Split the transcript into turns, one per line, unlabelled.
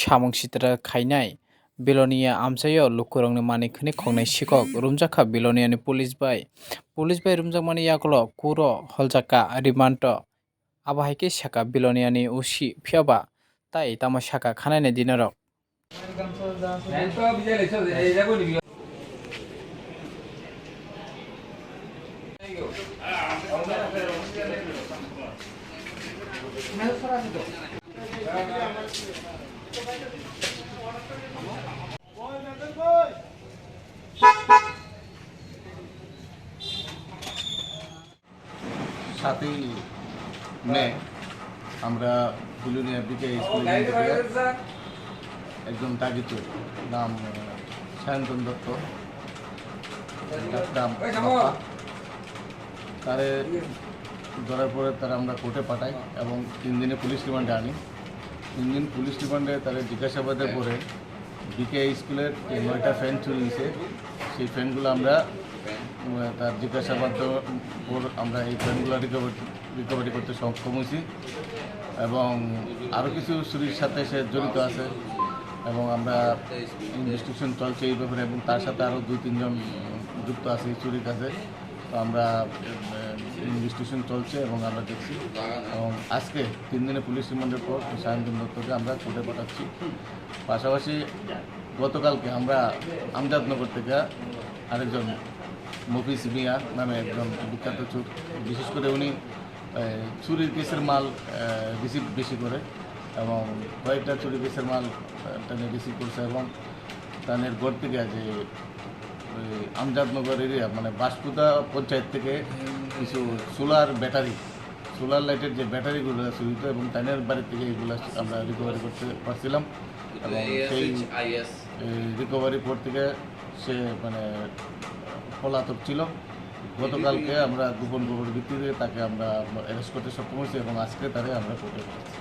samung sitra khainai Belonia amsayo lukurangni manikni khongnai Sikok Romjak Belonia ni police bai Romjak mani yakolo kuro holjaka rimanto abahaike saka Belonia ni usi phiaba tai tama saka khanai dinarok
সাতই মে আমরা বেলোনিয়া বিকে স্কুলে একজন তাগিত নাম সায়ন্তন দত্ত নাম তারে ধরার পরে তারা আমরা কোর্টে পাঠাই এবং 3 দিনে পুলিশ রিমান্ডে আনি 3 দিন পুলিশ রিমান্ডে তারা জিজ্ঞাসাবাদের পরে বিকে স্কুলের 9টা ফ্যান চুরি হয়েছে সেই ফ্যানগুলো আমরা তার জিজ্ঞাসাবাদ পর আমরা এই ফ্যানগুলো রিকভারি করতে সক্ষম হয়েছি এবং আরও কিছু চুরির সাথে সে জড়িত আছে এবং আমরা ইনভেস্টিগেশন চলছে এই ব্যাপারে এবং তার সাথে আরও 2-3 জন যুক্ত আছে চুরির কাছে তো আমরা ইনভেস্টিগেশন চলছে এবং আমরা দেখছি এবং আজকে 3 দিনে পুলিশ রিমান্ডের পর সায়ন্তন দত্তকে আমরা কোর্টে পাঠাচ্ছি পাশাপাশি গতকালকে আমরা আমজাদনগর থেকে আরেকজন মফিজ মিয়া নামে একজন বিখ্যাত চোর বিশেষ করে উনি চুরির কেসের মাল রিসিভ বেশি করে এবং কয়েকটা চুরি কেসের মাল টানে রিসিভ করছে এবং তাদের গড় থেকে যে আমজাদনগর এরিয়া মানে বাসপুদা পঞ্চায়েত থেকে কিছু সোলার লাইটের যে ব্যাটারিগুলো চুরি হতো এবং তাদের বাড়ি থেকে এগুলো আমরা রিকভারি করতে পারছিলাম এবং সেই রিকভারির পর থেকে সে মানে পলাতক ছিল গতকালকে আমরা গোপন খবরের ভিত্তিতে তাকে আমরা অ্যারেস্ট করতে সক্ষম হয়েছি এবং আজকে তারে আমরা কোর্টে পাঠাচ্ছি।